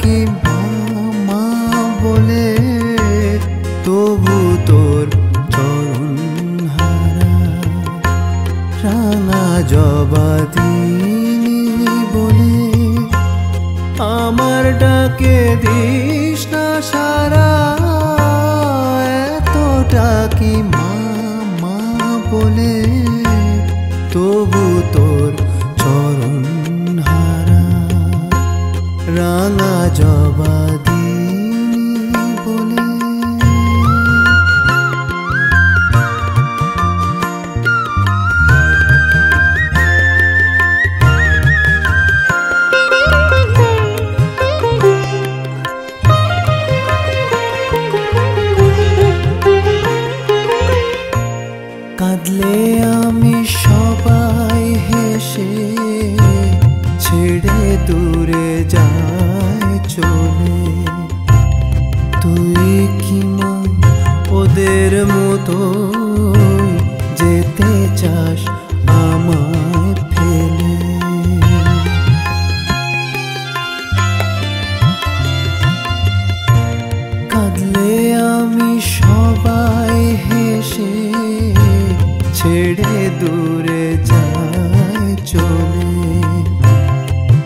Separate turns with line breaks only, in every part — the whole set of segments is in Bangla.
ডাকি মা বলে, তবু তোর চরণ হারা। রাঙা জবা দিনি বলে আমার ডাকে দিস না সারা। এত ডাকি মা বলে, তবু তোর চরণ হারা। রাঙা জবা দিনি বলে। কাঁদলে আমি সবাই হেসে, ছেড়ে দূরে যায় চলে। তুই কি মা ওদের মতো যেতে চাস আমায় ফেলে? কাঁদলে আমি সবাই হেসে, ছেড়ে দূরে যায় চলে।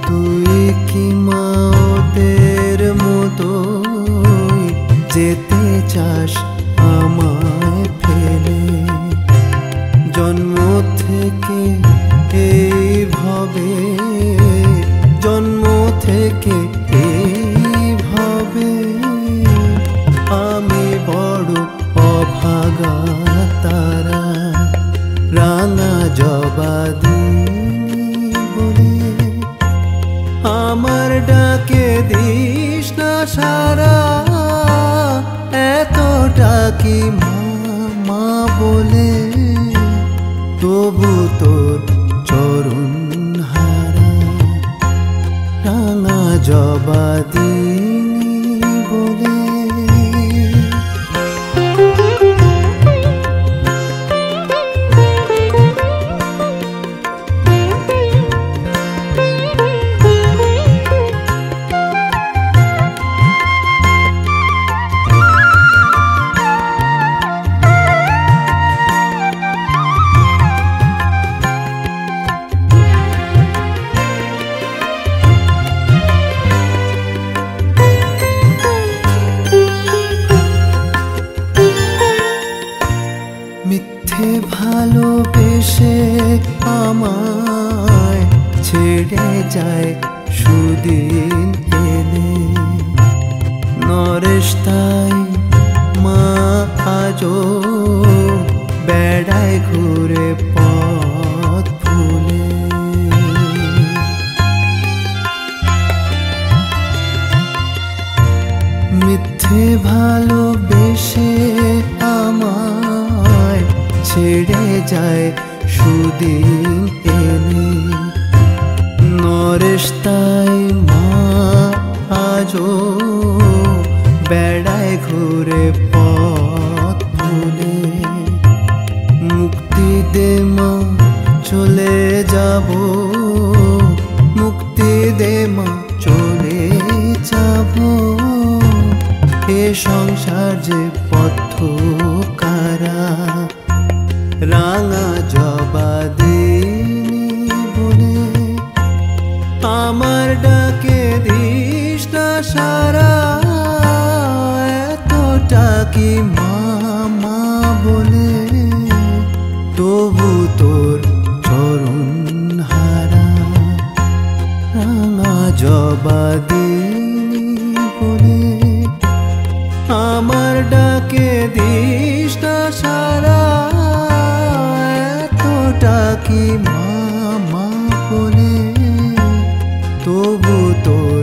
তুই কি মা ওদের মতো যেতে চাস আমায় ফেলে? জন্ম থেকে এইভাবে, জন্ম থেকে এইভাবে আমি বড় অভাগা তারা। রাঙা জবা দিনি বলে আমার ডাকে দিস না সারা। এত ডাকি মা বলে, তবু তোর চরণ হারা। রাঙা জবা দিনি বলে। মিথ্যে ভালোবেসে আমায় ছেড়ে যায় সুদিন এলে। নরেশ তাই মা আজও বেড়ায় ঘুরে পথ ভুলে। মিথ্যে ভালোবেসে আমায় ছেড়ে যায় সুদিন এলে। নরেশ তাই মা আজও বেড়ায় ঘুরে পথ ভুলে। মুক্তি দে মা চলে যাব, মুক্তি দে মা চলে যাব। এ সংসার যে পথ কারা। রাঙা জবা দিনি বলে আমার ডাকে দিস না সারা। এত ডাকি মা বলে, তবু তোর চরণ হারা। রাঙা জবা দিনি বলে আমার ডাকে দিস না সারা। এত ডাকি মা বলে, তবু তোর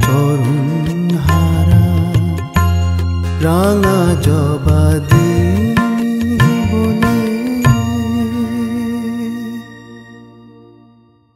চরণ হারা। রাঙা জবা